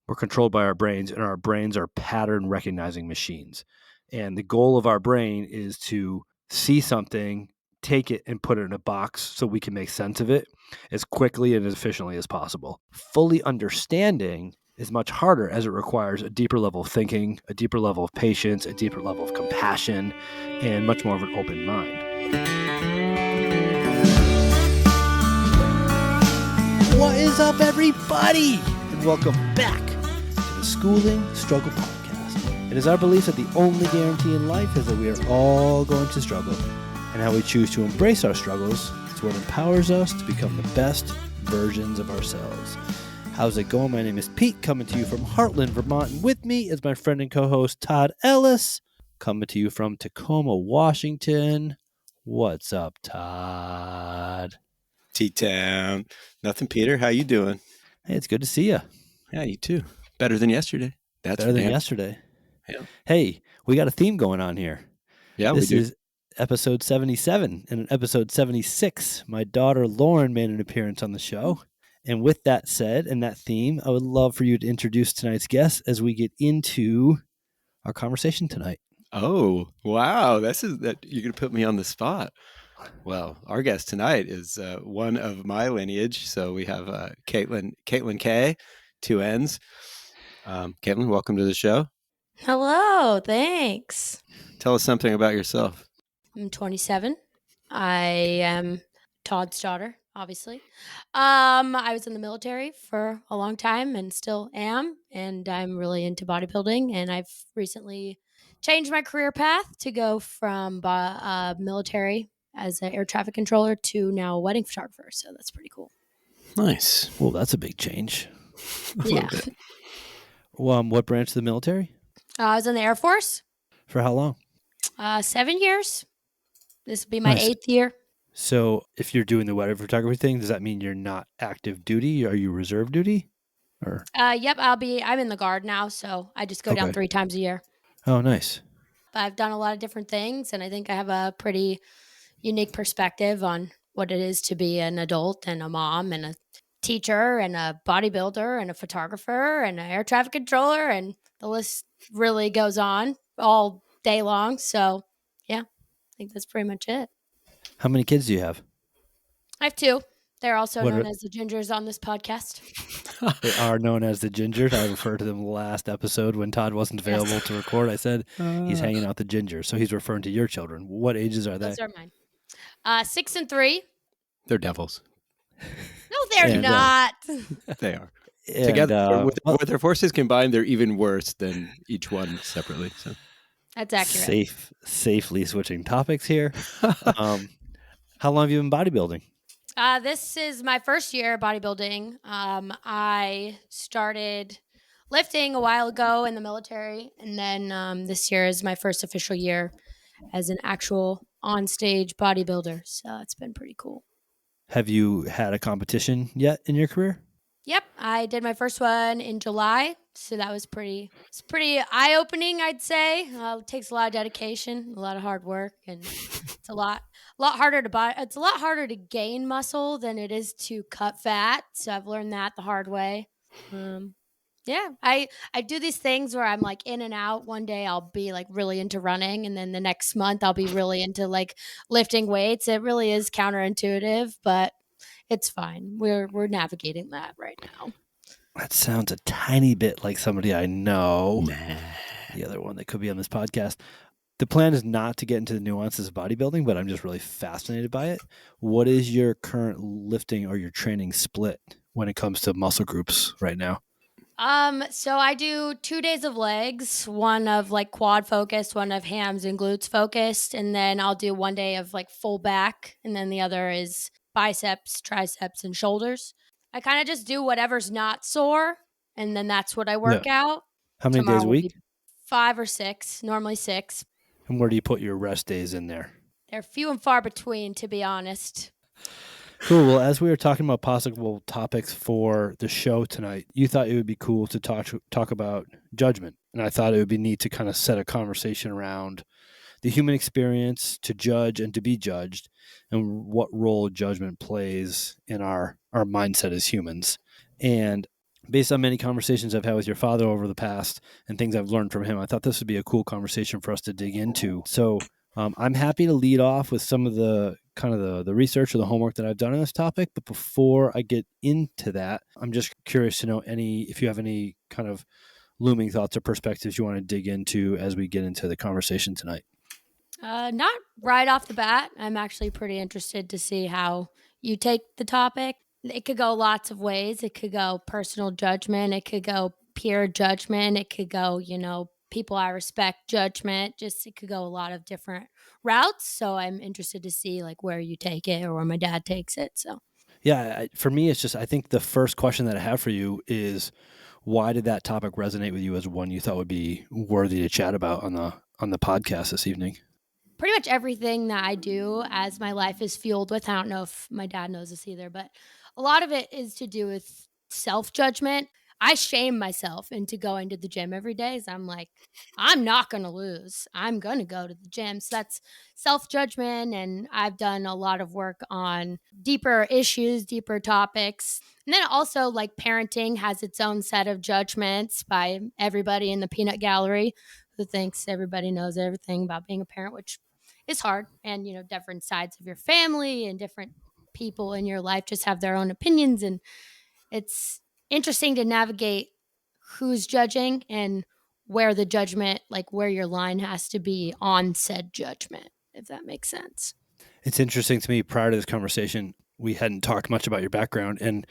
We're controlled by our brains, and our brains are pattern recognizing machines. And the goal of our brain is to see something, take it, and put it in a box so we can make sense of it as quickly and as efficiently as possible. Fully understanding is much harder, as it requires a deeper level of thinking, a deeper level of patience, a deeper level of compassion, and much more of an open mind. What is up, everybody? And welcome back to the Schooling Struggle Podcast. It is our belief that the only guarantee in life is that we are all going to struggle, and how we choose to embrace our struggles is what empowers us to become the best versions of ourselves. How's it going? My name is Pete, coming to you from Heartland, Vermont, and with me is my friend and co-host Todd Ellis, coming to you from Tacoma, Washington. What's up, Todd? T-Town. Nothing, Peter. How you doing? Hey, it's good to see you. Yeah, you too. Better than yesterday. That's better than yesterday. Yeah. Hey, we got a theme going on here. Yeah, this we do. Is episode 77. And in episode 76, my daughter Lauren made an appearance on the show. And with that said, and that theme, I would love for you to introduce tonight's guest as we get into our conversation tonight. Oh, wow. You're going to put me on the spot. Well, our guest tonight is one of my lineage. So we have Katelynn K, 2 N's. Katelynn, welcome to the show. Hello, thanks. Tell us something about yourself. I'm 27. I am Todd's daughter, obviously. I was in the military for a long time and still am, and I'm really into bodybuilding, and I've recently changed my career path to go from military as an air traffic controller to now a wedding photographer, so that's pretty cool. Nice. Well, that's a big change. Yeah. What branch of the military? I was in the Air Force. For how long? 7 years. This will be my 8th year. So if you're doing the wedding photography thing, does that mean you're not active duty? Are you reserve duty? Or Yep, I'm in the Guard now, so I just go down 3 times a year. Oh, nice. I've done a lot of different things, and I think I have a pretty unique perspective on what it is to be an adult and a mom and a teacher and a bodybuilder and a photographer and an air traffic controller, and the list really goes on all day long. So yeah, I think that's pretty much it. How many kids do you have? I have 2. They're also known as the Gingers on this podcast. They are known as the Gingers. I referred to them last episode when Todd wasn't available to record. I said he's hanging out the Ginger. So he's referring to your children. What ages are they? Those are mine. 6 and 3. They're devils. No, they're not. They are. And, together, with their forces combined, they're even worse than each one separately. So that's accurate. Safely switching topics here. How long have you been bodybuilding? This is my first year bodybuilding. I started lifting a while ago in the military, and then this year is my first official year as an actual on-stage bodybuilder. So it's been pretty cool. Have you had a competition yet in your career? Yep, I did my first one in July, so that was pretty eye-opening, I'd say. It takes a lot of dedication, a lot of hard work, and it's a lot harder to it's a lot harder to gain muscle than it is to cut fat. So I've learned that the hard way. Yeah, I do these things where I'm like in and out. One day I'll be like really into running, and then the next month I'll be really into like lifting weights. It really is counterintuitive, but it's fine. We're navigating that right now. That sounds a tiny bit like somebody I know. The other one that could be on this podcast. The plan is not to get into the nuances of bodybuilding, but I'm just really fascinated by it. What is your current lifting or your training split when it comes to muscle groups right now? So I do 2 days of legs, one of like quad focused, one of hams and glutes focused, and then I'll do 1 day of like full back, and then the other is biceps, triceps, and shoulders. I kind of just do whatever's not sore, and then that's what I work out. How many days a week? 5 or 6, normally 6. And where do you put your rest days in there? They're few and far between, to be honest. Cool. Well, as we were talking about possible topics for the show tonight, you thought it would be cool to talk about judgment. And I thought it would be neat to kind of set a conversation around the human experience to judge and to be judged, and what role judgment plays in our mindset as humans. And based on many conversations I've had with your father over the past and things I've learned from him, I thought this would be a cool conversation for us to dig into. So I'm happy to lead off with some of the kind of the research or the homework that I've done on this topic. But before I get into that, I'm just curious to know if you have any kind of looming thoughts or perspectives you want to dig into as we get into the conversation tonight. Not right off the bat. I'm actually pretty interested to see how you take the topic. It could go lots of ways. It could go personal judgment. It could go peer judgment. It could go, people I respect judgment. Just it could go a lot of different routes. So I'm interested to see like where you take it or where my dad takes it. So Yeah, for me, it's just I think the first question that I have for you is why did that topic resonate with you as one you thought would be worthy to chat about on the podcast this evening? pretty much everything that I do as my life is fueled with. I don't know if my dad knows this either, but a lot of it is to do with self judgment. I shame myself into going to the gym every day. So I'm like, I'm not going to lose. I'm going to go to the gym. So that's self judgment. And I've done a lot of work on deeper issues, deeper topics. And then also, like, parenting has its own set of judgments by everybody in the peanut gallery who thinks everybody knows everything about being a parent, which is hard. And, different sides of your family and different people in your life just have their own opinions. And it's interesting to navigate who's judging and where the judgment, like where your line has to be on said judgment, if that makes sense. It's interesting to me, prior to this conversation, we hadn't talked much about your background and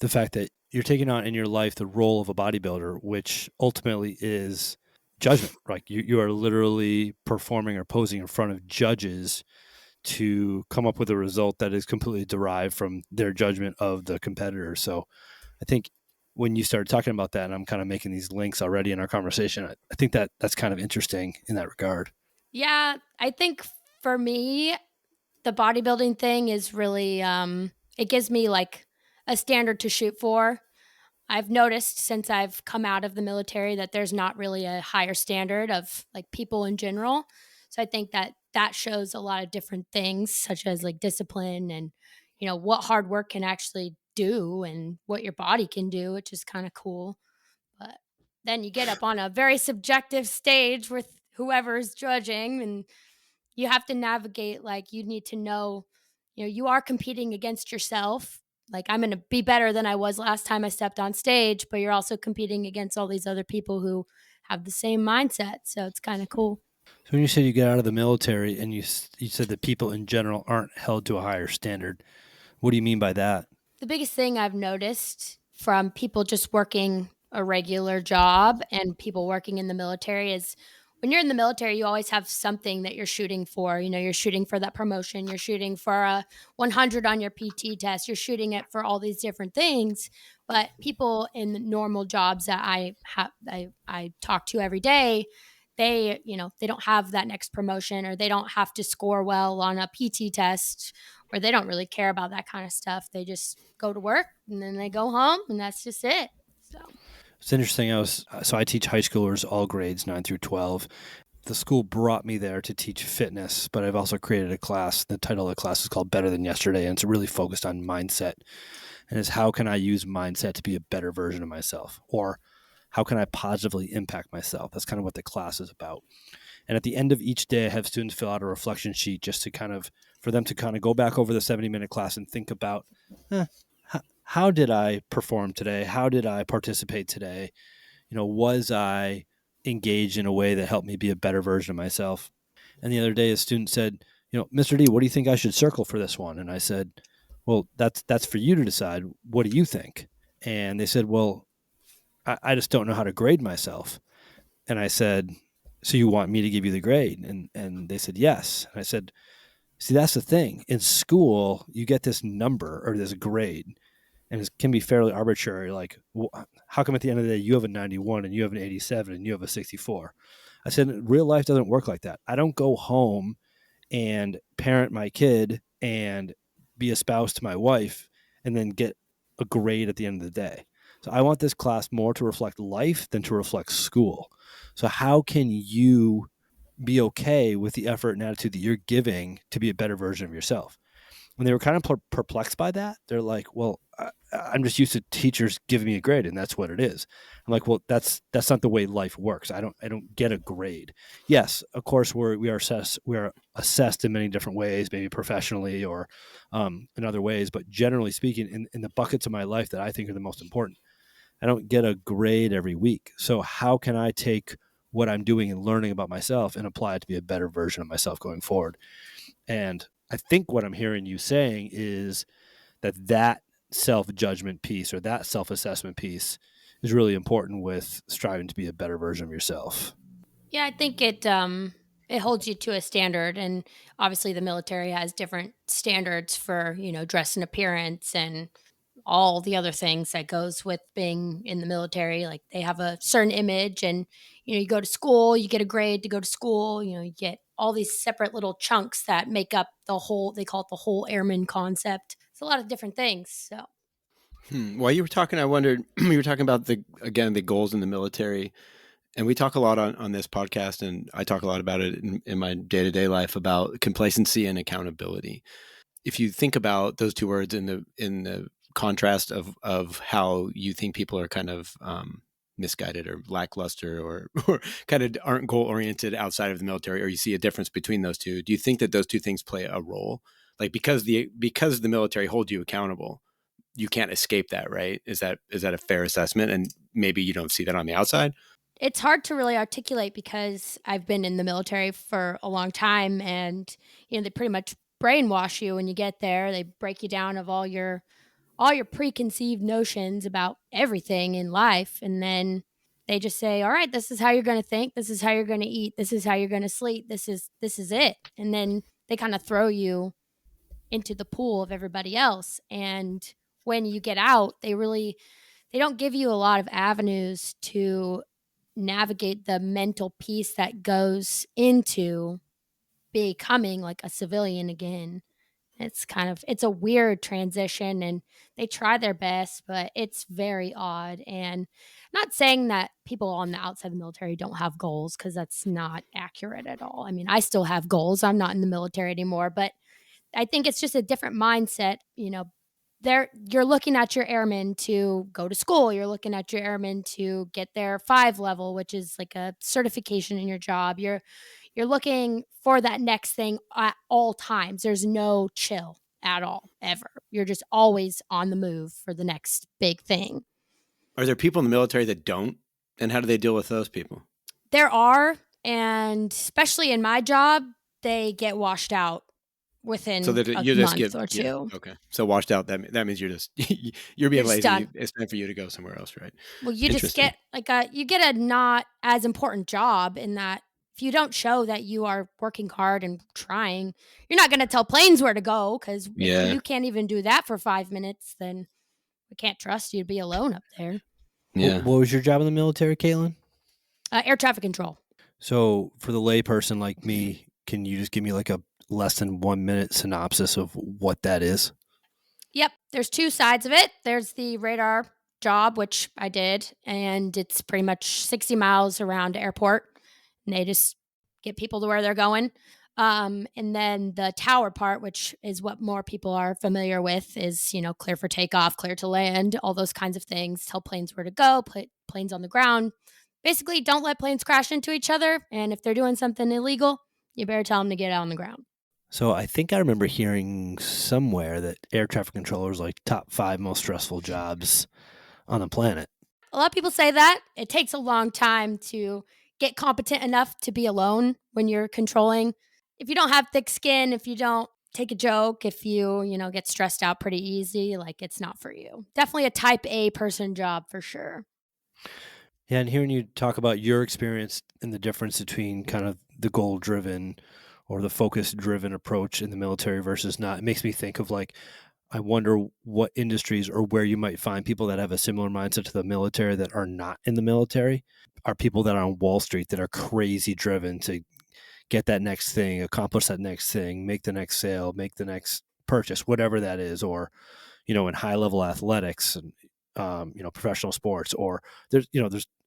the fact that you're taking on in your life the role of a bodybuilder, which ultimately is judgment. Like you are literally performing or posing in front of judges to come up with a result that is completely derived from their judgment of the competitor. So I think when you started talking about that, and I'm kind of making these links already in our conversation, I think that that's kind of interesting in that regard. Yeah, I think for me, the bodybuilding thing is really, it gives me like a standard to shoot for. I've noticed since I've come out of the military that there's not really a higher standard of like people in general. So I think that that shows a lot of different things, such as like discipline and, what hard work can actually do and what your body can do, which is kind of cool. But then you get up on a very subjective stage with whoever's judging, and you have to navigate, like, you need to know, you are competing against yourself. Like, I'm going to be better than I was last time I stepped on stage, but you're also competing against all these other people who have the same mindset. So it's kind of cool. So when you said you get out of the military and you said that people in general aren't held to a higher standard, what do you mean by that? The biggest thing I've noticed from people just working a regular job and people working in the military is when you're in the military, you always have something that you're shooting for. You're shooting for that promotion, you're shooting for a 100 on your PT test, you're shooting it for all these different things. But people in normal jobs that I talk to every day, they don't have that next promotion, or they don't have to score well on a PT test, or they don't really care about that kind of stuff. They just go to work and then they go home, and that's just it. So It's interesting. I teach high schoolers, all grades 9 through 12. The school brought me there to teach fitness, but I've also created a class. The title of the class is called Better Than Yesterday, and it's really focused on mindset. And it's how can I use mindset to be a better version of myself? Or how can I positively impact myself? That's kind of what the class is about. And at the end of each day, I have students fill out a reflection sheet just to for them to go back over the 70-minute class and think about, how did I perform today? How did I participate today? Was I engaged in a way that helped me be a better version of myself? And the other day, a student said, Mr. D, what do you think I should circle for this one? And I said, well, that's for you to decide. What do you think? And they said, well, I just don't know how to grade myself. And I said, so you want me to give you the grade? And they said, yes. And I said, see, that's the thing. In school, you get this number or this grade, and it can be fairly arbitrary. Like, how come at the end of the day you have a 91 and you have an 87 and you have a 64? I said, real life doesn't work like that. I don't go home and parent my kid and be a spouse to my wife and then get a grade at the end of the day. So I want this class more to reflect life than to reflect school. So how can you be okay with the effort and attitude that you're giving to be a better version of yourself? when they were kind of perplexed by that, they're like, well, I'm just used to teachers giving me a grade and that's what it is. I'm like, well, that's not the way life works. I don't get a grade. Yes, of course we are assessed in many different ways, maybe professionally or in other ways, but generally speaking, in the buckets of my life that I think are the most important, I don't get a grade every week. So how can I take what I'm doing and learning about myself and apply it to be a better version of myself going forward? And I think what I'm hearing you saying is that self-judgment piece or that self-assessment piece is really important with striving to be a better version of yourself. Yeah, I think it holds you to a standard, and obviously the military has different standards for, dress and appearance and all the other things that goes with being in the military. Like they have a certain image, and you go to school, you get a grade to go to school, you get all these separate little chunks that make up the whole, they call it the whole airman concept. It's a lot of different things. So While you were talking, I wondered, you were talking about the goals in the military. And we talk a lot on this podcast, and I talk a lot about it in my day-to-day life about complacency and accountability. If you think about those two words in the contrast of how you think people are kind of misguided or lackluster or kind of aren't goal-oriented outside of the military, or you see a difference between those two, do you think that those two things play a role? Like because the military holds you accountable, you can't escape that, right? Is that a fair assessment? And maybe you don't see that on the outside. it's hard to really articulate because I've been in the military for a long time, and they pretty much brainwash you when you get there. They break you down of all your preconceived notions about everything in life, and then they just say, all right, this is how you're going to think, this is how you're going to eat, this is how you're going to sleep, this is it. And then they kind of throw you into the pool of everybody else. And when you get out, they don't give you a lot of avenues to navigate the mental piece that goes into becoming like a civilian again. It's a weird transition, and they try their best, but it's very odd. And not saying that people on the outside of the military don't have goals, because that's not accurate at all. I mean, I still have goals. I'm not in the military anymore, but I think it's just a different mindset. You're looking at your airmen to go to school. You're looking at your airmen to get their 5 level, which is like a certification in your job. You're looking for that next thing at all times. There's no chill at all, ever. You're just always on the move for the next big thing. Are there people in the military that don't? And how do they deal with those people? There are, and especially in my job, they get washed out within So that a you just month or two. okay. So washed out, that means you're just you're being You're just lazy. done. It's time for you to go somewhere else, right? Well, you just Interesting. get you get a not as important job, in that if you don't show that you are working hard and trying, you're not going to tell planes where to go, because if Yeah. you can't even do that for 5 minutes, then we can't trust you to be alone up there. Yeah. What was your job in the military, Katelynn? Air traffic control. So for the layperson like me, can you just give me like a less than 1 minute synopsis of what that is? Yep. There's 2 sides of it. There's the radar job, which I did, and it's pretty much 60 miles around the airport, and they just get people to where they're going. And then the tower part, which is what more people are familiar with, is, clear for takeoff, clear to land, all those kinds of things. Tell planes where to go, put planes on the ground. Basically, don't let planes crash into each other. And if they're doing something illegal, you better tell them to get out on the ground. So I think I remember hearing somewhere that air traffic controllers like top 5 most stressful jobs on the planet. A lot of people say that. It takes a long time to get competent enough to be alone when you're controlling. If you don't have thick skin, if you don't take a joke, if you, get stressed out pretty easy, like, it's not for you. Definitely a type A person job for sure. Yeah, and hearing you talk about your experience and the difference between kind of the goal-driven or the focus-driven approach in the military versus not, it makes me think of like, I wonder what industries or where you might find people that have a similar mindset to the military that are not in the military. Are people that are on Wall Street that are crazy driven to get that next thing, accomplish that next thing, make the next sale, make the next purchase, whatever that is, or, in high-level athletics and, professional sports, or there's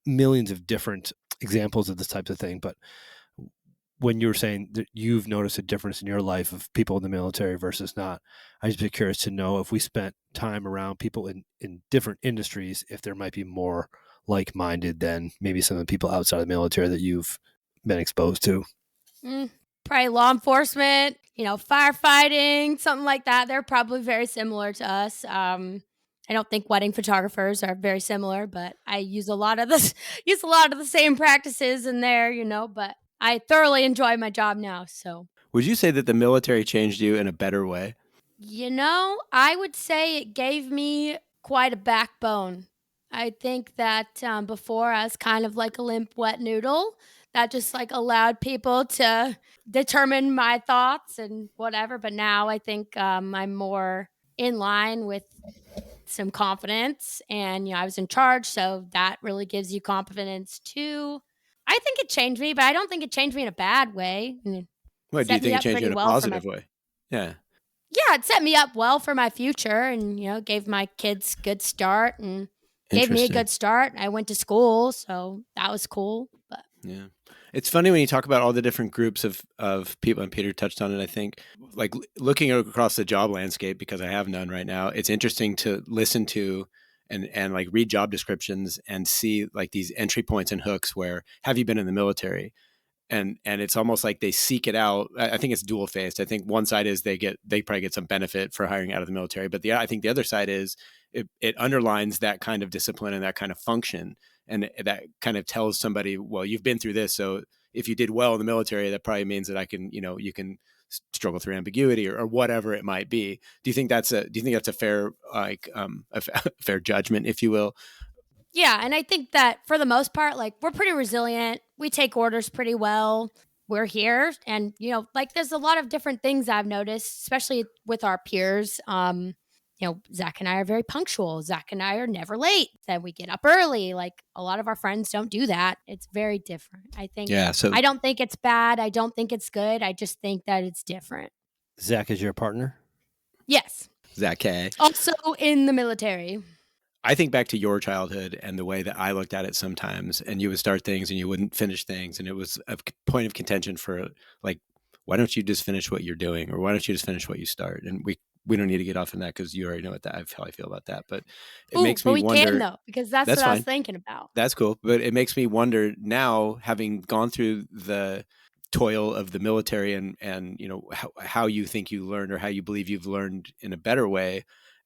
millions of different examples of this type of thing. But when you were saying that you've noticed a difference in your life of people in the military versus not, I'd just be curious to know if we spent time around people in different industries, if there might be more like-minded than maybe some of the people outside of the military that you've been exposed to. Probably law enforcement, firefighting, something like that. They're probably very similar to us. I don't think wedding photographers are very similar, but I use a lot of the same practices in there, but I thoroughly enjoy my job now. So, Would you say that the military changed you in a better way? I would say it gave me quite a backbone. I think that before I was kind of like a limp, wet noodle that just like allowed people to determine my thoughts and whatever. But now I think I'm more in line with some confidence, and I was in charge, so that really gives you confidence too. I think it changed me, but I don't think it changed me in a bad way. What do you Set me think it up changed you pretty in a well for my positive way? Yeah. yeah, it set me up well for my future, and gave my kids good start and gave me a Interesting. good start. I went to school, so that was cool. But Yeah. It's funny when you talk about all the different groups of people, and Peter touched on it, I think, like looking across the job landscape, because I have none right now, it's interesting to listen to and like read job descriptions and see like these entry points and hooks where have you been in the military? And it's almost like they seek it out. I think it's dual faced. I think one side is they probably get some benefit for hiring out of the military, but I think the other side is it underlines that kind of discipline and that kind of function, and that kind of tells somebody, well, you've been through this, so if you did well in the military, that probably means that you can struggle through ambiguity or whatever it might be. Do you think that's a fair fair judgment, if you will? yeah, and I think that for the most part, like we're pretty resilient. We take orders pretty well. We're here, and like there's a lot of different things I've noticed, especially with our peers. Zach and I are very punctual. Zach and I are never late. Then we get up early. Like a lot of our friends don't do that. It's very different. Yeah. So I don't think it's bad. I don't think it's good. I just think that it's different. Zach is your partner? Yes. Zach K. Also in the military. I think back to your childhood and the way that I looked at it sometimes, and you would start things and you wouldn't finish things. And it was a point of contention for like, why don't you just finish what you're doing? Or why don't you just finish what you start? And we don't need to get off on that because you already know how I feel about that. But it makes me wonder. We can though, because that's what I was thinking about. That's cool. But it makes me wonder now, having gone through the toil of the military and how you think you learned or how you believe you've learned in a better way,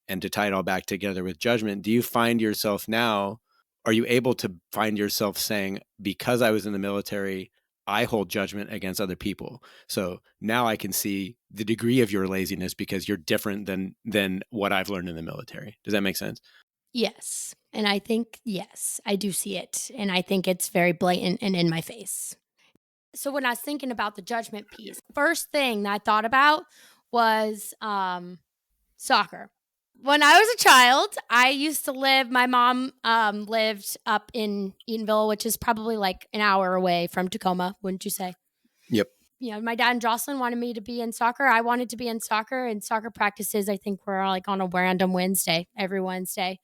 and to tie it all back together with judgment, do you find yourself now, are you able to find yourself saying, because I was in the military, I hold judgment against other people. So now I can see the degree of your laziness because you're different than what I've learned in the military. Does that make sense? Yes. And I think, yes, I do see it. And I think it's very blatant and in my face. So when I was thinking about the judgment piece, first thing that I thought about was soccer. When I was a child, I used to my mom lived up in Eatonville, which is probably like an hour away from Tacoma, wouldn't you say? Yep. My dad and Jocelyn wanted me to be in soccer. I wanted to be in soccer, and soccer practices, I think, were like on a random Wednesday, every Wednesday.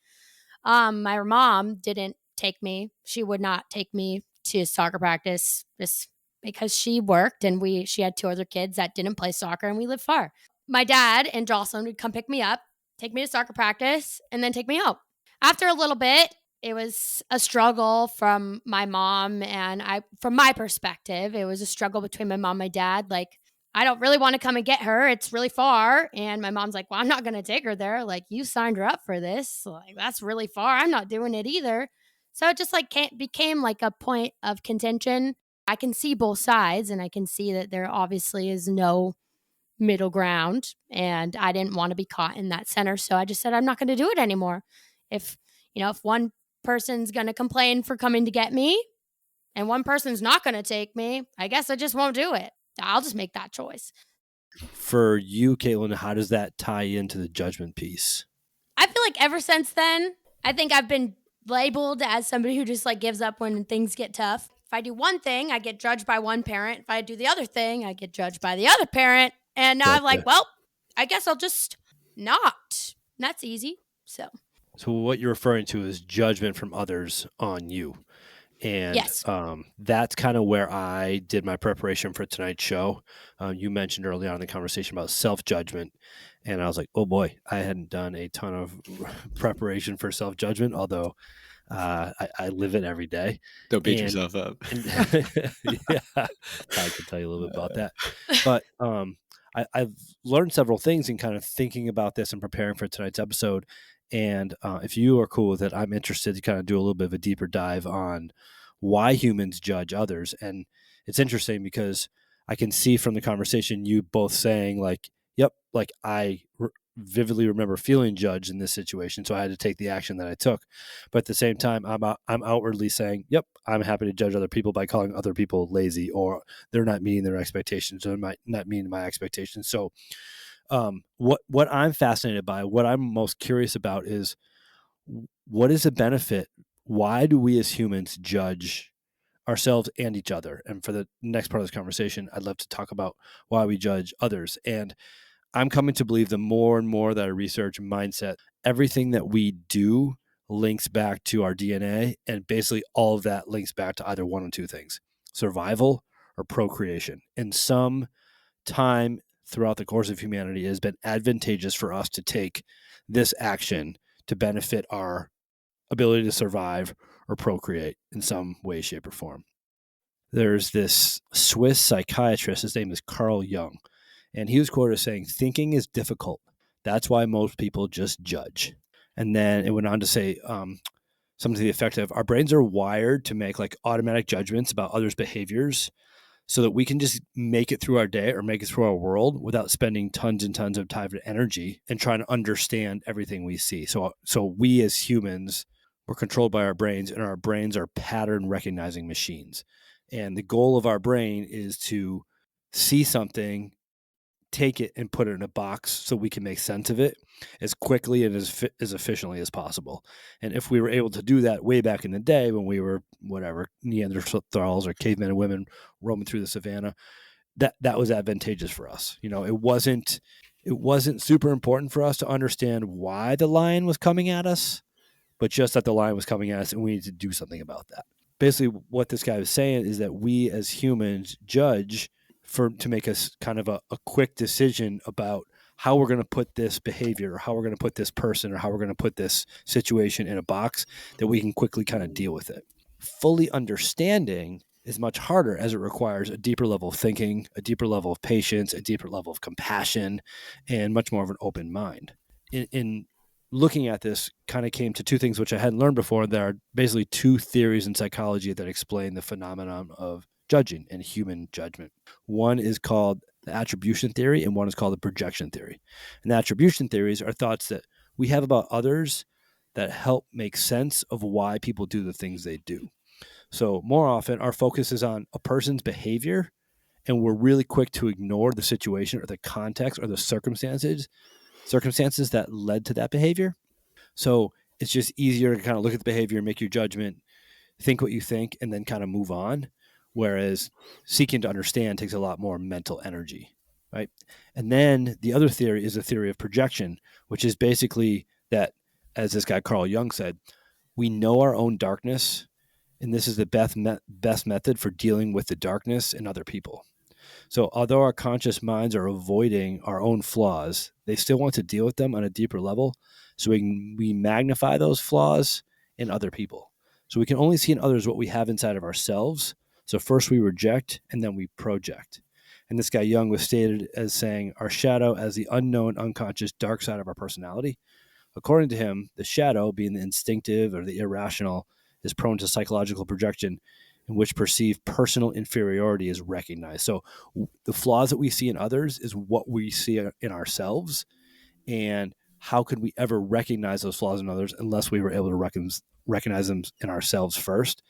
My mom didn't take me. She would not take me to soccer practice just because she worked, and she had two other kids that didn't play soccer, and we lived far. My dad and Jocelyn would come pick me up, take me to soccer practice, and then take me home. After a little bit, it was a struggle from my mom, and from my perspective, it was a struggle between my mom and my dad. Like, I don't really want to come and get her. It's really far. And my mom's like, well, I'm not going to take her there. Like, you signed her up for this. Like, that's really far. I'm not doing it either. So it just became like a point of contention. I can see both sides, and I can see that there obviously is no middle ground, and I didn't want to be caught in that center. So I just said, I'm not going to do it anymore. If one person's going to complain for coming to get me and one person's not going to take me, I guess I just won't do it. I'll just make that choice. For you, Katelynn, how does that tie into the judgment piece? I feel like ever since then, I think I've been labeled as somebody who just like gives up when things get tough. If I do one thing, I get judged by one parent. If I do the other thing, I get judged by the other parent. And now I'm like, well, I guess I'll just not. And that's easy. So what you're referring to is judgment from others on you. And Yes. that's kind of where I did my preparation for tonight's show. You mentioned early on in the conversation about self-judgment. And I was like, oh boy, I hadn't done a ton of preparation for self-judgment, although I live it every day. Don't beat And, yourself up. yeah, Todd can tell you a little bit about that. But I've learned several things in kind of thinking about this and preparing for tonight's episode. And if you are cool with it, I'm interested to kind of do a little bit of a deeper dive on why humans judge others. And it's interesting because I can see from the conversation you both saying like, yep, like vividly remember feeling judged in this situation, so I had to take the action that I took. But at the same time, I'm outwardly saying, yep, I'm happy to judge other people by calling other people lazy, or they're not meeting their expectations, or they might not meeting my expectations. So what I'm fascinated by, what I'm most curious about is what is the benefit? Why do we as humans judge ourselves and each other? And for the next part of this conversation, I'd love to talk about why we judge others. And I'm coming to believe the more and more that I research mindset, everything that we do links back to our DNA. And basically all of that links back to either one or two things: survival or procreation. In some time throughout the course of humanity, it has been advantageous for us to take this action to benefit our ability to survive or procreate in some way, shape, or form. There's this Swiss psychiatrist, his name is Carl Jung, and he was quoted as saying, "Thinking is difficult. That's why most people just judge." And then it went on to say something to the effect of, our brains are wired to make like automatic judgments about others' behaviors so that we can just make it through our day or make it through our world without spending tons and tons of time and energy and trying to understand everything we see. So we as humans, we're controlled by our brains, and our brains are pattern recognizing machines. And the goal of our brain is to see something, take it and put it in a box so we can make sense of it as quickly and as efficiently as possible. And if we were able to do that way back in the day when we were whatever Neanderthals or cavemen and women roaming through the savannah, that was advantageous for us. You know, it wasn't super important for us to understand why the lion was coming at us, but just that the lion was coming at us and we need to do something about that. Basically, what this guy was saying is that we as humans judge to make us kind of a quick decision about how we're going to put this behavior, or how we're going to put this person, or how we're going to put this situation in a box that we can quickly kind of deal with it. Fully understanding is much harder, as it requires a deeper level of thinking, a deeper level of patience, a deeper level of compassion, and much more of an open mind. In looking at this, kind of came to two things which I hadn't learned before. There are basically two theories in psychology that explain the phenomenon of judging and human judgment. One is called the attribution theory, and one is called the projection theory. And the attribution theories are thoughts that we have about others that help make sense of why people do the things they do. So more often, our focus is on a person's behavior, and we're really quick to ignore the situation or the context or the circumstances that led to that behavior. So it's just easier to kind of look at the behavior, make your judgment, think what you think, and then kind of move on. Whereas seeking to understand takes a lot more mental energy, right? And then the other theory is the theory of projection, which is basically that, as this guy Carl Jung said, we know our own darkness, and this is the best method for dealing with the darkness in other people. So although our conscious minds are avoiding our own flaws, they still want to deal with them on a deeper level. So we magnify those flaws in other people. So we can only see in others what we have inside of ourselves. So first we reject, and then we project. And this guy Jung was stated as saying, our shadow as the unknown, unconscious, dark side of our personality. According to him, the shadow, being the instinctive or the irrational, is prone to psychological projection, in which perceived personal inferiority is recognized. So the flaws that we see in others is what we see in ourselves. And how could we ever recognize those flaws in others unless we were able to recognize them in ourselves first?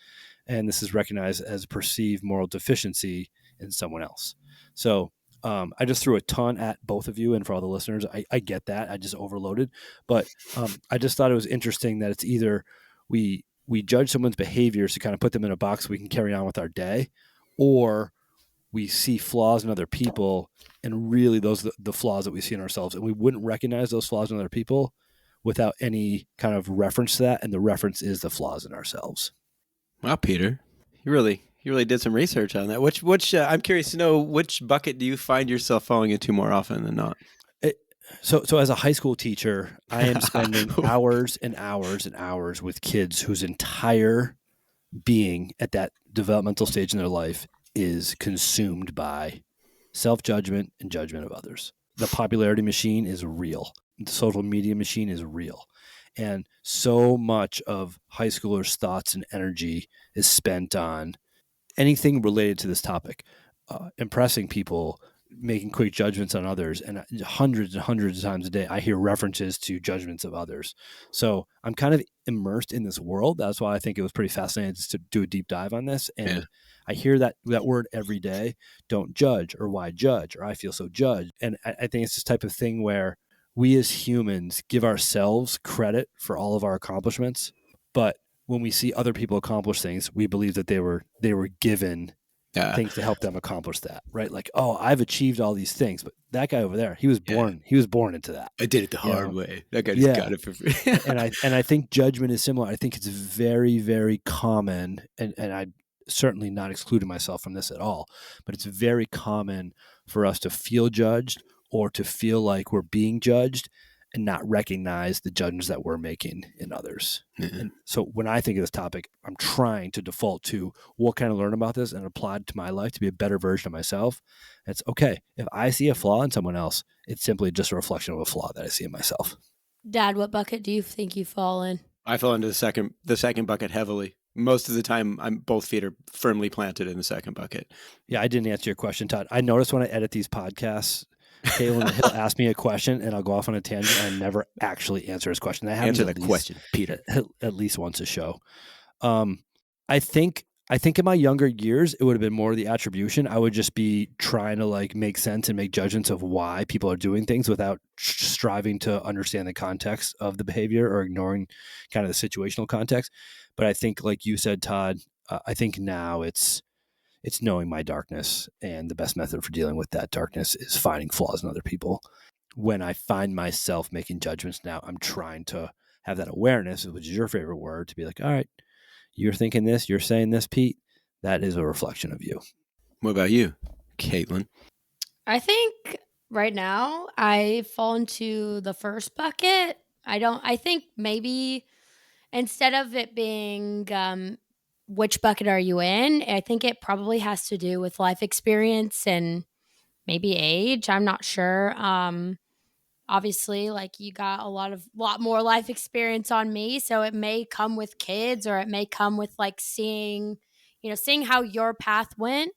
And this is recognized as perceived moral deficiency in someone else. So I just threw a ton at both of you, and for all the listeners, I get that. I just overloaded. But I just thought it was interesting that it's either we judge someone's behaviors to kind of put them in a box so we can carry on with our day, or we see flaws in other people, and really those are the flaws that we see in ourselves. And we wouldn't recognize those flaws in other people without any kind of reference to that. And the reference is the flaws in ourselves. Wow, Peter, you really did some research on that. Which I'm curious to know, which bucket do you find yourself falling into more often than not? So as a high school teacher, I am spending hours and hours and hours with kids whose entire being at that developmental stage in their life is consumed by self-judgment and judgment of others. The popularity machine is real. The social media machine is real. And so much of high schoolers' thoughts and energy is spent on anything related to this topic, impressing people, making quick judgments on others. And hundreds of times a day, I hear references to judgments of others. So I'm kind of immersed in this world. That's why I think it was pretty fascinating to do a deep dive on this. And Yeah. I hear that word every day, don't judge, or why judge, or I feel so judged. And I think it's this type of thing where we as humans give ourselves credit for all of our accomplishments. But when we see other people accomplish things, we believe that they were given things to help them accomplish that, right? Like, oh, I've achieved all these things, but that guy over there, he was born into that. I did it the hard way. That guy just got it for free. and I think judgment is similar. I think it's very, very common, and I certainly not excluding myself from this at all, but it's very common for us to feel judged or to feel like we're being judged and not recognize the judgments that we're making in others. Mm-hmm. And so when I think of this topic, I'm trying to default to what can I learn about this and apply it to my life to be a better version of myself. It's okay. If I see a flaw in someone else, it's simply just a reflection of a flaw that I see in myself. Dad, what bucket do you think you fall in? I fall into the second bucket heavily. Most of the time, both feet are firmly planted in the second bucket. Yeah, I didn't answer your question, Todd. I notice when I edit these podcasts, Katelynn, he'll ask me a question and I'll go off on a tangent and I never actually answer his question. I answer the question, Peter. At least once a show. I think in my younger years, it would have been more the attribution. I would just be trying to like make sense and make judgments of why people are doing things without striving to understand the context of the behavior or ignoring kind of the situational context. But I think, like you said, Todd, I think now it's knowing my darkness, and the best method for dealing with that darkness is finding flaws in other people. When I find myself making judgments now, I'm trying to have that awareness, which is your favorite word, to be like, all right, you're thinking this, you're saying this, Pete. That is a reflection of you. What about you, Katelynn? I think right now I fall into the first bucket. I think maybe instead of it being which bucket are you in, I think it probably has to do with life experience and maybe age. I'm not sure. Obviously, like you got a lot more life experience on me, so it may come with kids, or it may come with like seeing how your path went,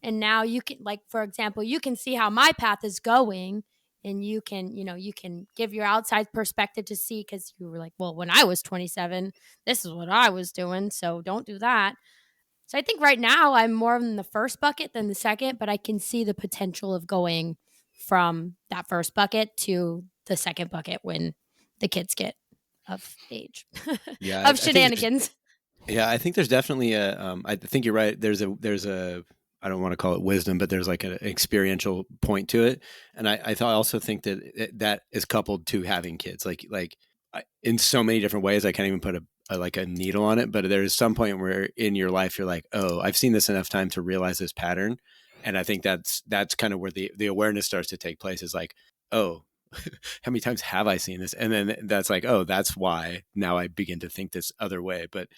and now you can, like, for example, you can see how my path is going, and you can give your outside perspective to see, because you were like, well, when I was 27, this is what I was doing, so don't do that. So I think right now I'm more in the first bucket than the second, but I can see the potential of going from that first bucket to the second bucket when the kids get of age. Yeah, of shenanigans. I think there's definitely I think you're right. There's a I don't want to call it wisdom, but there's like an experiential point to it. And I also think that that is coupled to having kids, like in so many different ways. I can't even put a needle on it, but there's some point where in your life you're like, oh, I've seen this enough time to realize this pattern. And I think that's kind of where the awareness starts to take place, is like, oh, how many times have I seen this? And then that's like, oh, that's why now I begin to think this other way. But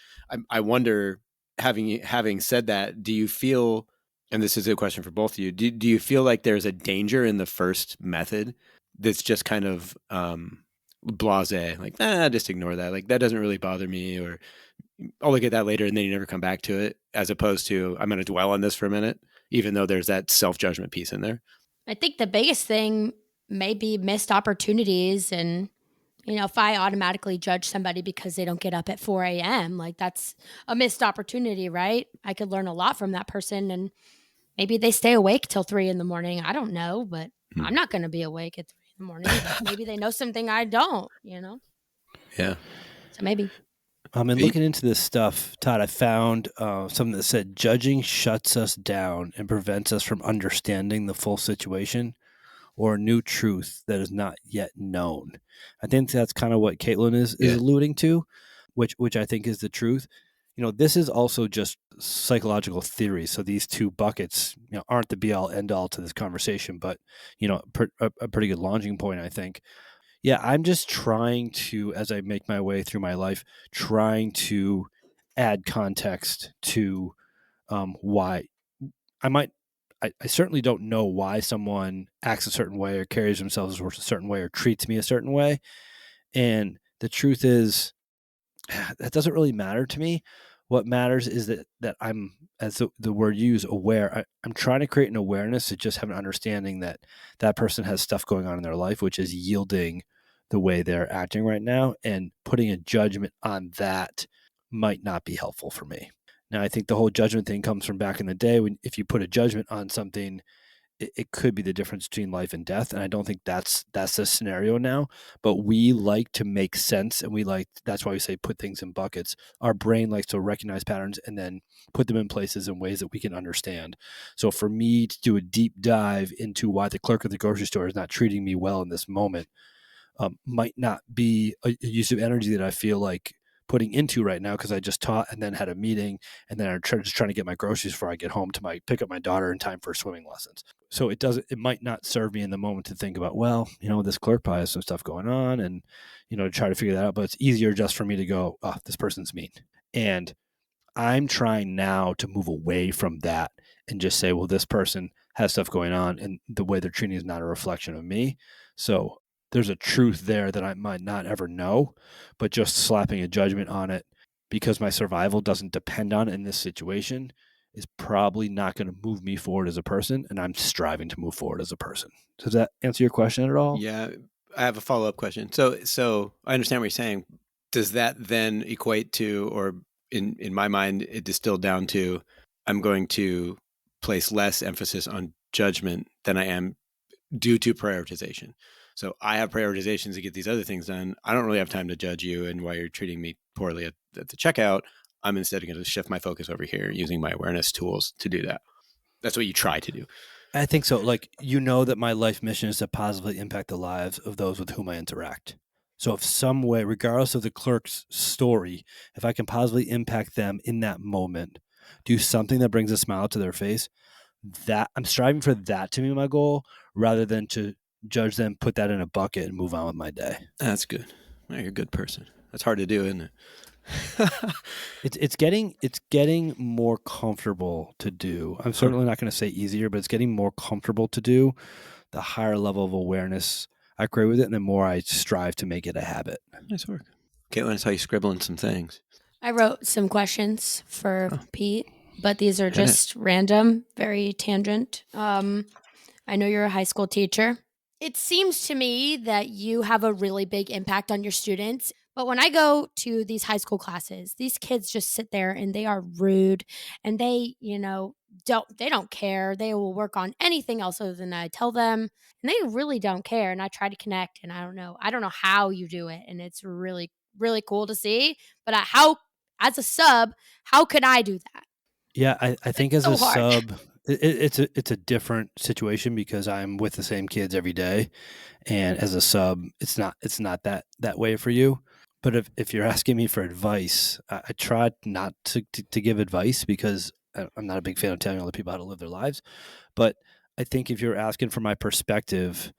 I wonder, having said that, do you feel, and this is a question for both of you, do you feel like there's a danger in the first method that's just kind of blasé, like, just ignore that, like that doesn't really bother me, or I'll look at that later, and then you never come back to it, as opposed to I'm going to dwell on this for a minute, even though there's that self-judgment piece in there? I think the biggest thing may be missed opportunities. And, if I automatically judge somebody because they don't get up at 4 a.m., like that's a missed opportunity, right? I could learn a lot from that person, and maybe they stay awake till 3 a.m. I don't know, but I'm not going to be awake at 3 a.m. Maybe they know something I don't, Yeah. So maybe. And looking into this stuff, Todd, I found something that said judging shuts us down and prevents us from understanding the full situation or a new truth that is not yet known. I think that's kind of what Katelynn is alluding to, which I think is the truth. this is also just psychological theory. So these two buckets, aren't the be all end all to this conversation, but, a pretty good launching point, I think. Yeah, I'm just trying to, as I make my way through my life, trying to add context to why I might. I certainly don't know why someone acts a certain way or carries themselves a certain way or treats me a certain way. And the truth is, that doesn't really matter to me. What matters is that I'm, as the word used, aware. I'm trying to create an awareness to just have an understanding that that person has stuff going on in their life, which is yielding the way they're acting right now, and putting a judgment on that might not be helpful for me. Now, I think the whole judgment thing comes from back in the day when if you put a judgment on something, it could be the difference between life and death. And I don't think that's the scenario now. But we like to make sense, and that's why we say put things in buckets. Our brain likes to recognize patterns and then put them in places in ways that we can understand. So for me to do a deep dive into why the clerk at the grocery store is not treating me well in this moment might not be a use of energy that I feel like putting into right now, because I just taught and then had a meeting, and then I'm just trying to get my groceries before I get home to pick up my daughter in time for swimming lessons. So it might not serve me in the moment to think about, well, this clerk probably has some stuff going on, and to try to figure that out. But it's easier just for me to go, oh, this person's mean. And I'm trying now to move away from that and just say, well, this person has stuff going on, and the way they're treating is not a reflection of me. So there's a truth there that I might not ever know, but just slapping a judgment on it because my survival doesn't depend on it in this situation is probably not going to move me forward as a person, and I'm striving to move forward as a person. Does that answer your question at all? Yeah, I have a follow-up question. So I understand what you're saying. Does that then equate to, or in my mind, it distilled down to, I'm going to place less emphasis on judgment than I am due to prioritization. So I have prioritizations to get these other things done. I don't really have time to judge you and why you're treating me poorly at the checkout. I'm instead going to shift my focus over here using my awareness tools to do that. That's what you try to do. I think so. Like, that my life mission is to positively impact the lives of those with whom I interact. So if some way, regardless of the clerk's story, if I can positively impact them in that moment, do something that brings a smile to their face, that I'm striving for that to be my goal, rather than to judge them, put that in a bucket, and move on with my day. That's good. Well, you're a good person. That's hard to do, isn't it? It's getting more comfortable to do. I'm certainly not going to say easier, but it's getting more comfortable to do. The higher level of awareness I create with it, and the more I strive to make it a habit. Nice work. Katelynn, I saw you scribbling some things. I wrote some questions for Pete, but these are just random, very tangent. I know you're a high school teacher. It seems to me that you have a really big impact on your students. But when I go to these high school classes, these kids just sit there and they are rude, and they, don't care. They will work on anything else other than I tell them, and they really don't care. And I try to connect, and I don't know how you do it, and it's really, really cool to see. But as a sub, how could I do that? Yeah, I think It's as so a hard. sub, it's a different situation because I'm with the same kids every day, and as a sub, it's not that way for you. But if you're asking me for advice, I try not to give advice because I'm not a big fan of telling other people how to live their lives. But I think if you're asking for my perspective,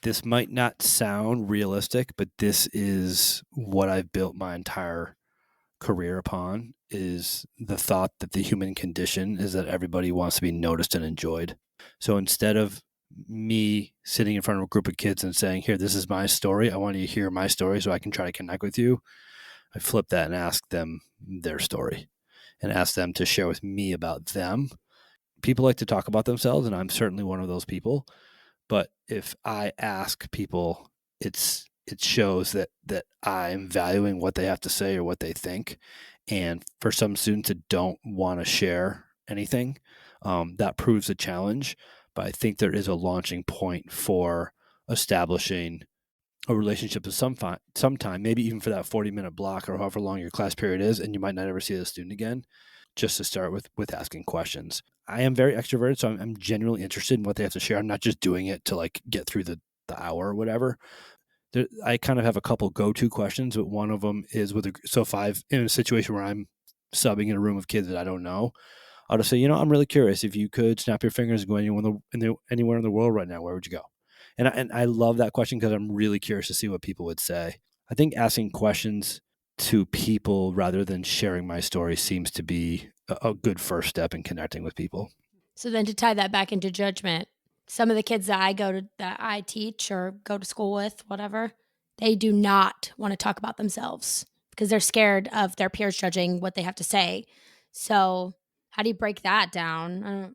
this might not sound realistic, but this is what I've built my entire career upon, is the thought that the human condition is that everybody wants to be noticed and enjoyed. So instead of me sitting in front of a group of kids and saying, here, this is my story, I want you to hear my story so I can try to connect with you, I flip that and ask them their story and ask them to share with me about them. People like to talk about themselves, and I'm certainly one of those people. But if I ask people, it shows that I'm valuing what they have to say or what they think. And for some students that don't want to share anything, that proves a challenge. But I think there is a launching point for establishing a relationship of some time, maybe even for that 40-minute block or however long your class period is, and you might not ever see the student again, just to start with asking questions. I am very extroverted, so I'm genuinely interested in what they have to share. I'm not just doing it to get through the hour or whatever. I kind of have a couple go-to questions, but one of them is if I'm in a situation where I'm subbing in a room of kids that I don't know, I'll just say, I'm really curious. If you could snap your fingers and go anywhere in the world right now, where would you go? And I love that question because I'm really curious to see what people would say. I think asking questions to people rather than sharing my story seems to be a good first step in connecting with people. So then to tie that back into judgment, some of the kids that I teach or go to school with, whatever, they do not want to talk about themselves because they're scared of their peers judging what they have to say. So how do you break that down?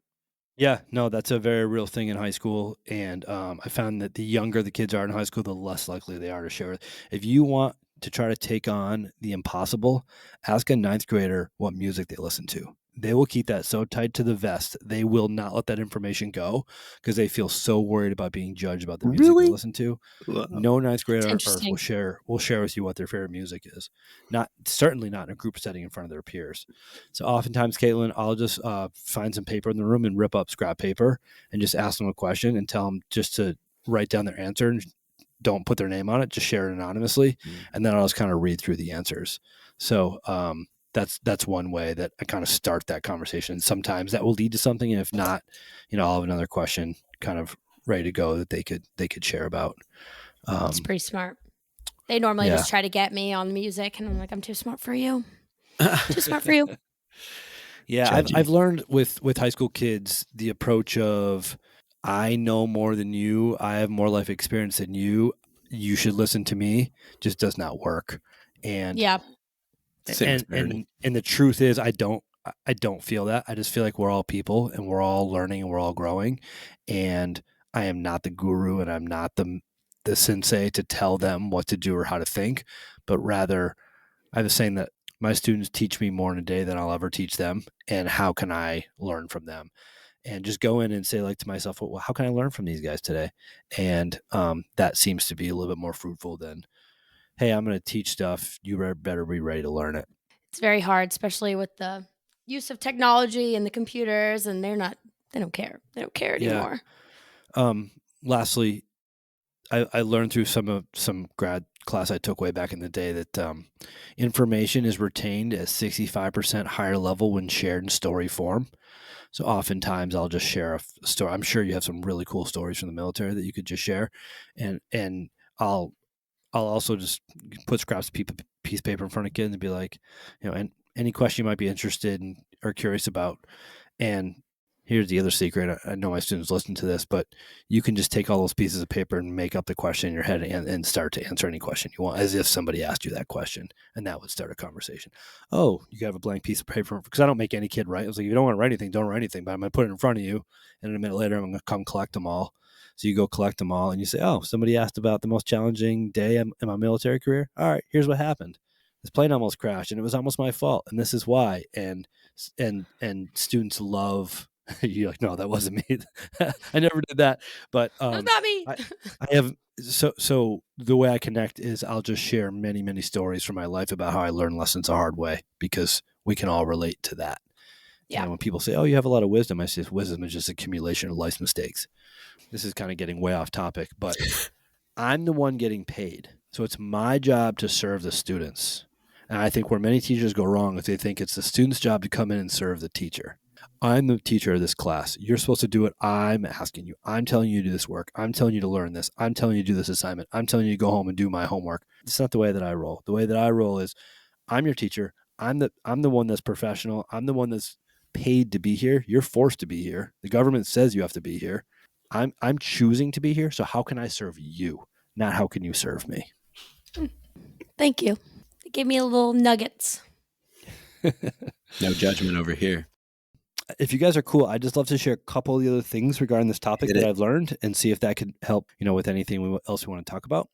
Yeah, no, that's a very real thing in high school. And I found that the younger the kids are in high school, the less likely they are to share. If you want to try to take on the impossible, ask a ninth grader what music they listen to. They will keep that so tight to the vest. They will not let that information go because they feel so worried about being judged about the music they Really? listen to. Wow. No ninth grader on earth interesting. will share with you what their favorite music is. Certainly not in a group setting in front of their peers. So oftentimes, Katelynn, I'll just find some paper in the room and rip up scrap paper and just ask them a question and tell them just to write down their answer and don't put their name on it, just share it anonymously. And then I'll just kind of read through the answers. So that's one way that I kind of start that conversation. Sometimes that will lead to something. And if not, I'll have another question kind of ready to go that they could share about. It's pretty smart. They normally just try to get me on music, and I'm like, I'm too smart for you. Too smart for you. Yeah, I've learned with high school kids the approach of, I know more than you, I have more life experience than you. You should listen to me. Just does not work. And yeah, and the truth is, I don't feel that. I just feel like we're all people and we're all learning and we're all growing. And I am not the guru and I'm not the sensei to tell them what to do or how to think, but rather I was saying that my students teach me more in a day than I'll ever teach them. And how can I learn from them? And just go in and say, like, to myself, well, how can I learn from these guys today? And that seems to be a little bit more fruitful than, hey, I'm going to teach stuff. You better be ready to learn it. It's very hard, especially with the use of technology and the computers, and they don't care. They don't care anymore. Lastly, I learned through some grad class I took way back in the day that information is retained at 65% higher level when shared in story form. So oftentimes I'll just share a story. I'm sure you have some really cool stories from the military that you could just share, and I'll also just put scraps of piece of paper in front of kids and be like, and any question you might be interested in or curious about. And here's the other secret. I know my students listen to this, but you can just take all those pieces of paper and make up the question in your head and start to answer any question you want as if somebody asked you that question. And that would start a conversation. Oh, you have a blank piece of paper, because I don't make any kid write. I was like, if you don't want to write anything, don't write anything, but I'm going to put it in front of you. And a minute later, I'm going to come collect them all. So you go collect them all and you say, oh, somebody asked about the most challenging day in my military career. All right, here's what happened. This plane almost crashed and it was almost my fault. And this is why. And students love, you're like, no, that wasn't me. I never did that. But that was not me. I have, so the way I connect is I'll just share many, many stories from my life about how I learned lessons the hard way, because we can all relate to that. Yeah. And when people say, oh, you have a lot of wisdom, I say wisdom is just accumulation of life's mistakes. This is kind of getting way off topic, but I'm the one getting paid. So it's my job to serve the students. And I think where many teachers go wrong is they think it's the student's job to come in and serve the teacher. I'm the teacher of this class. You're supposed to do it. I'm asking you. I'm telling you to do this work. I'm telling you to learn this. I'm telling you to do this assignment. I'm telling you to go home and do my homework. It's not the way that I roll. The way that I roll is I'm your teacher. I'm the one that's professional. I'm the one that's paid to be here. You're forced to be here. The government says you have to be here. I'm choosing to be here. So how can I serve you? Not how can you serve me? Thank you. It gave me a little nuggets. No judgment over here. If you guys are cool, I'd just love to share a couple of the other things regarding this topic that I've learned and see if that could help, with anything else we want to talk about.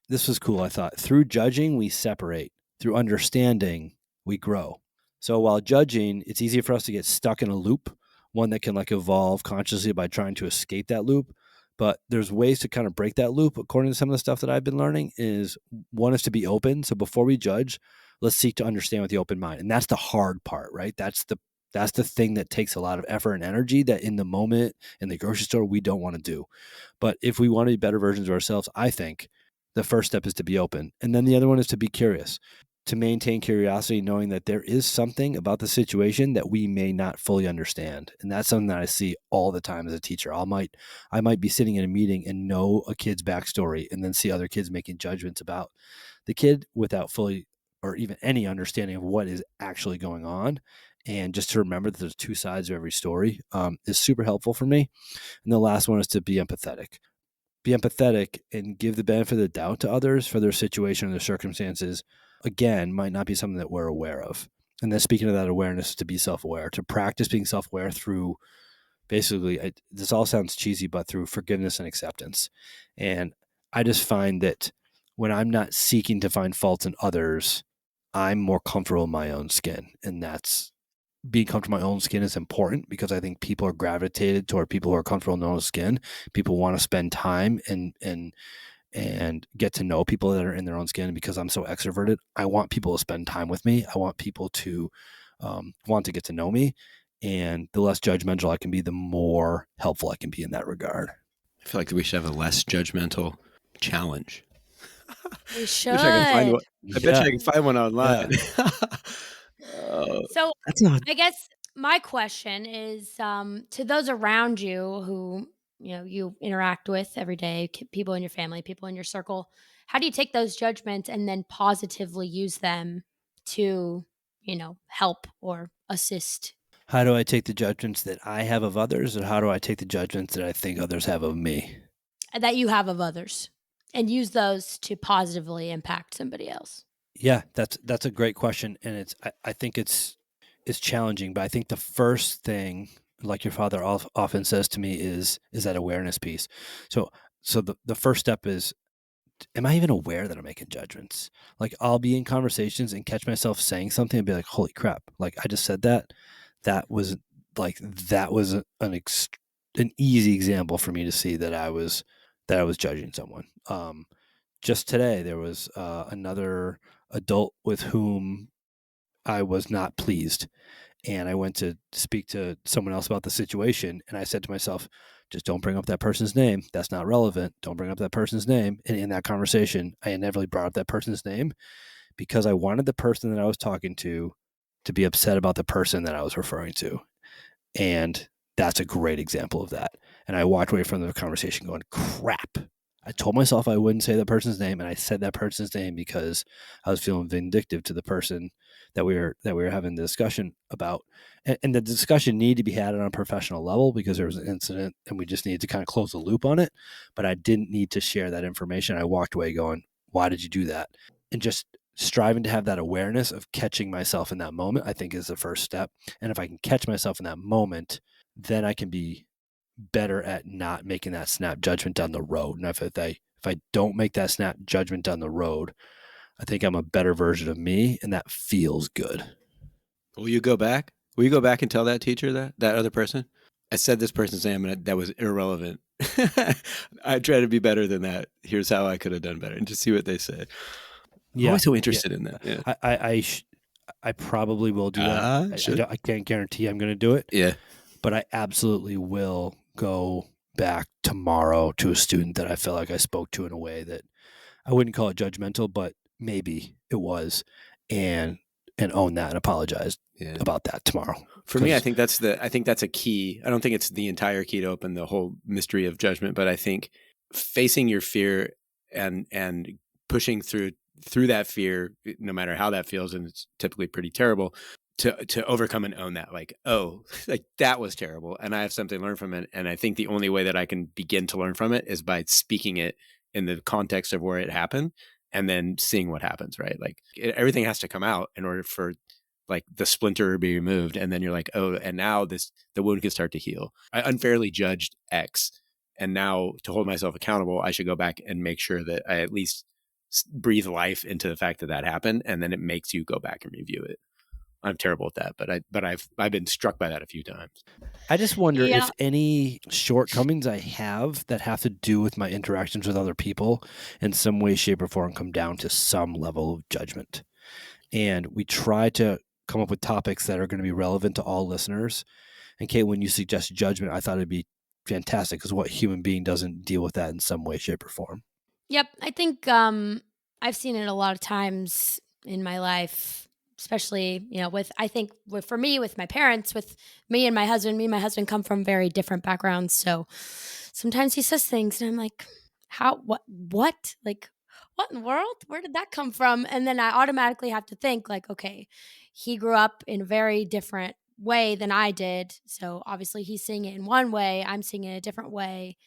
This was cool, I thought. Through judging, we separate. Through understanding, we grow. So while judging, it's easy for us to get stuck in a loop, one that can evolve consciously by trying to escape that loop. But there's ways to kind of break that loop. According to some of the stuff that I've been learning, one is to be open. So before we judge, let's seek to understand with the open mind. And that's the hard part, right? That's the thing that takes a lot of effort and energy that in the moment in the grocery store, we don't want to do. But if we want to be better versions of ourselves, I think the first step is to be open. And then the other one is to be curious. to maintain curiosity, knowing that there is something about the situation that we may not fully understand. And that's something that I see all the time as a teacher. I might be sitting in a meeting and know a kid's backstory and then see other kids making judgments about the kid without fully or even any understanding of what is actually going on. And just to remember that there's two sides of every story is super helpful for me. And the last one is to be empathetic. Be empathetic and give the benefit of the doubt to others for their situation or their circumstances, again, might not be something that we're aware of. And then speaking of that awareness, to be self-aware, to practice being self-aware through basically, this all sounds cheesy, but through forgiveness and acceptance. And I just find that when I'm not seeking to find faults in others, I'm more comfortable in my own skin. And that's being comfortable in my own skin is important because I think people are gravitated toward people who are comfortable in their own skin. People want to spend time and get to know people that are in their own skin. And because I'm so extroverted, I want people to spend time with me. I want people to want to get to know me. And the less judgmental I can be, the more helpful I can be in that regard. I feel like we should have a less judgmental challenge. We should. I bet you I can find one online. Yeah. So That's not. I guess my question is to those around you who you interact with every day, people in your family, people in your circle. How do you take those judgments and then positively use them to help or assist? How do I take the judgments that I have of others, or how do I take the judgments that I think others have of me? That you have of others, and use those to positively impact somebody else? Yeah, that's a great question, and I think it's challenging, but I think the first thing, like your father often says to me, is that awareness piece. So the first step is, am I even aware that I'm making judgments? Like, I'll be in conversations and catch myself saying something and be like, holy crap, like I just said that. That was an easy example for me to see that I was judging someone. Just today, there was another adult with whom I was not pleased. And I went to speak to someone else about the situation. And I said to myself, just don't bring up that person's name. That's not relevant. Don't bring up that person's name. And in that conversation, I inevitably brought up that person's name because I wanted the person that I was talking to be upset about the person that I was referring to. And that's a great example of that. And I walked away from the conversation going, crap. I told myself I wouldn't say that person's name, and I said that person's name because I was feeling vindictive to the person that we were having the discussion about. And the discussion needed to be had on a professional level because there was an incident and we just needed to kind of close the loop on it. But I didn't need to share that information. I walked away going, why did you do that? And just striving to have that awareness of catching myself in that moment, I think, is the first step. And if I can catch myself in that moment, then I can be better at not making that snap judgment down the road. And if I don't make that snap judgment down the road, I think I'm a better version of me, and that feels good. Will you go back? Will you go back and tell that teacher that other person? I said this person's name and that was irrelevant. I try to be better than that. Here's how I could have done better, and just see what they say. I'm always so interested in that. Yeah. I probably will do that. I can't guarantee I'm going to do it. Yeah. But I absolutely will go back tomorrow to a student that I felt like I spoke to in a way that I wouldn't call it judgmental, but maybe it was, and own that and apologize about that tomorrow. For me, I think that's a key. I don't think it's the entire key to open the whole mystery of judgment, but I think facing your fear and pushing through that fear, no matter how that feels, and it's typically pretty terrible, to overcome and own that, like, oh, like that was terrible and I have something to learn from it. And I think the only way that I can begin to learn from it is by speaking it in the context of where it happened and then seeing what happens, right? Like everything has to come out in order for like the splinter to be removed. And then you're like, oh, and now the wound can start to heal. I unfairly judged X. And now to hold myself accountable, I should go back and make sure that I at least breathe life into the fact that happened. And then it makes you go back and review it. I'm terrible at that, but I've been struck by that a few times. I just wonder if any shortcomings I have that have to do with my interactions with other people in some way, shape, or form come down to some level of judgment. And we try to come up with topics that are going to be relevant to all listeners. And Kate, when you suggest judgment, I thought it'd be fantastic because what human being doesn't deal with that in some way, shape, or form? Yep. I think I've seen it a lot of times in my life, especially, for me, with my parents, with me and my husband come from very different backgrounds. So sometimes he says things and I'm like, like, what in the world? Where did that come from? And then I automatically have to think like, okay, he grew up in a very different way than I did. So obviously he's seeing it in one way, I'm seeing it a different way.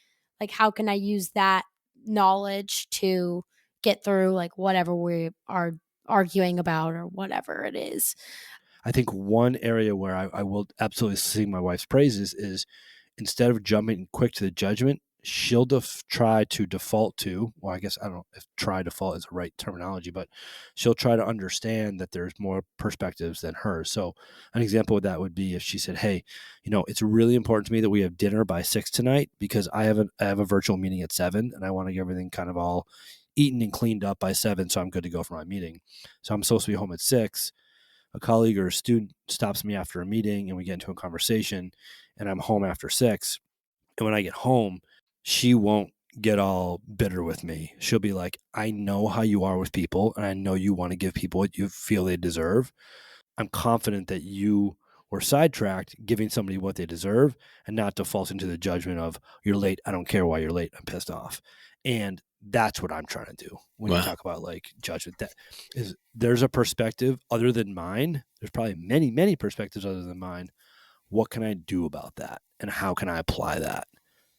Like, how can I use that knowledge to get through like whatever we are arguing about or whatever it is? I think one area where I will absolutely sing my wife's praises is instead of jumping quick to the judgment, she'll try to default to, well, I guess I don't know if try default is the right terminology, but she'll try to understand that there's more perspectives than hers. So an example of that would be if she said, hey, it's really important to me that we have dinner by 6 tonight because I have a virtual meeting at 7 and I want to get everything kind of all eaten and cleaned up by 7 so I'm good to go for my meeting. So I'm supposed to be home at 6. A colleague or a student stops me after a meeting and we get into a conversation and I'm home after 6. And when I get home, she won't get all bitter with me. She'll be like, I know how you are with people and I know you want to give people what you feel they deserve. I'm confident that you were sidetracked giving somebody what they deserve and not defaulting to the judgment of you're late. I don't care why you're late. I'm pissed off. And that's what I'm trying to do when you talk about like judgment. That is, there's a perspective other than mine. There's probably many, many perspectives other than mine. What can I do about that? And how can I apply that?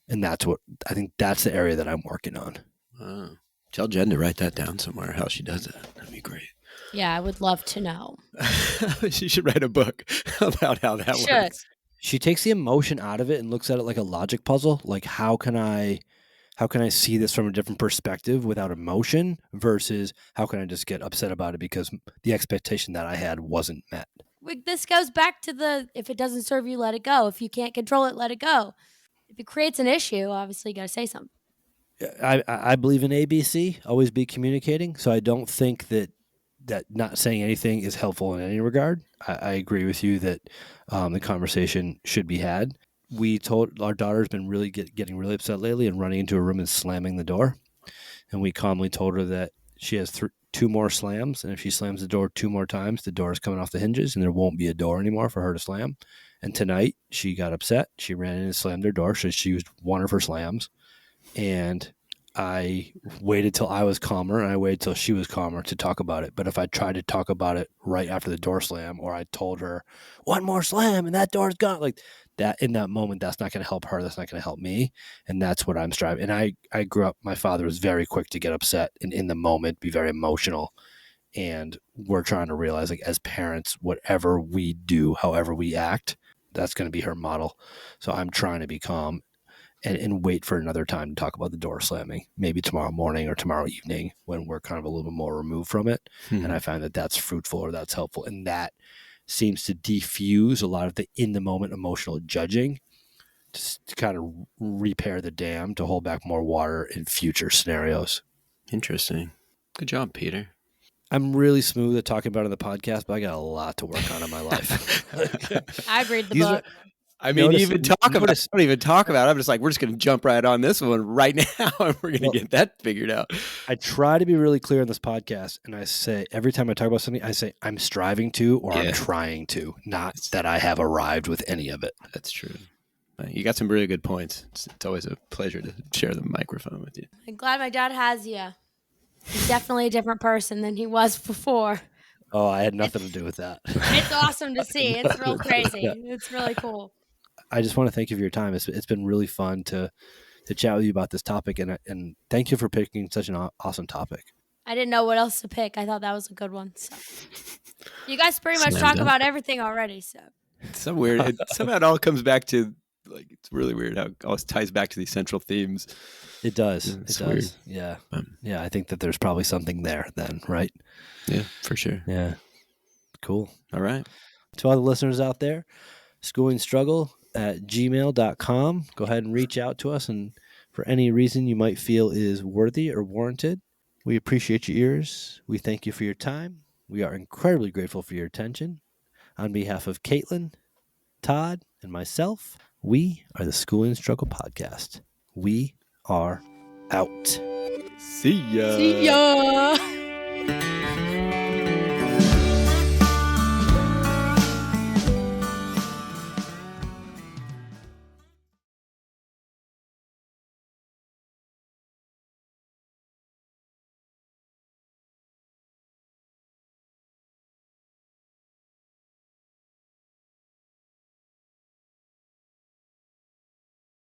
And that's what I think that's the area that I'm working on. Tell Jen to write that down somewhere, how she does it. That'd be great. Yeah, I would love to know. She should write a book about how that works. She takes the emotion out of it and looks at it like a logic puzzle. Like, how can I see this from a different perspective without emotion versus how can I just get upset about it because the expectation that I had wasn't met? This goes back to if it doesn't serve you, let it go. If you can't control it, let it go. If it creates an issue, obviously you got to say something. I believe in ABC, always be communicating. So I don't think that not saying anything is helpful in any regard. I agree with you that the conversation should be had. We told our daughter's been really getting really upset lately and running into a room and slamming the door. And we calmly told her that she has 2 more slams. And if she slams the door 2 more times, the door is coming off the hinges and there won't be a door anymore for her to slam. And tonight she got upset. She ran in and slammed her door. So she used one of her slams. And I waited till I was calmer and I waited till she was calmer to talk about it. But if I tried to talk about it right after the door slam, or I told her 1 more slam and that door's gone, like that in that moment, that's not going to help her. That's not going to help me. And that's what I'm striving. And I grew up, my father was very quick to get upset and in the moment be very emotional. And we're trying to realize, like, as parents, whatever we do, however we act, that's going to be her model. So I'm trying to be calm and wait for another time to talk about the door slamming, maybe tomorrow morning or tomorrow evening when we're kind of a little bit more removed from it. And I find that that's fruitful or that's helpful. And that seems to defuse a lot of the in the moment emotional judging to kind of repair the dam to hold back more water in future scenarios. Interesting. Good job, Peter. I'm really smooth at talking about it on the podcast, but I got a lot to work on in my life. I read the book. I mean, don't even talk about it. I'm just like, we're just going to jump right on this one right now, and we're going to get that figured out. I try to be really clear on this podcast, and I say every time I talk about something, I say I'm striving to or I'm trying to, not that I have arrived with any of it. That's true. You got some really good points. It's always a pleasure to share the microphone with you. I'm glad my dad has you. He's definitely a different person than he was before. Oh, I had nothing to do with that. It's awesome to see. It's real crazy. It's really cool. I just want to thank you for your time. It's been really fun to chat with you about this topic, and thank you for picking such an awesome topic. I didn't know what else to pick. I thought that was a good one. So. You guys pretty much talk about everything already. So it's so weird. Somehow it all comes back to, like, it's really weird how it always ties back to these central themes. It does. It does. Weird. Yeah. Yeah. I think that there's probably something there then, right? Yeah, for sure. Yeah. Cool. All right. To all the listeners out there, schoolingstruggle@gmail.com. Go ahead and reach out to us, and for any reason you might feel is worthy or warranted, we appreciate your ears. We thank you for your time. We are incredibly grateful for your attention. On behalf of Katelynn, Todd, and myself, we are the Schooling Struggle Podcast. We are out. See ya. See ya.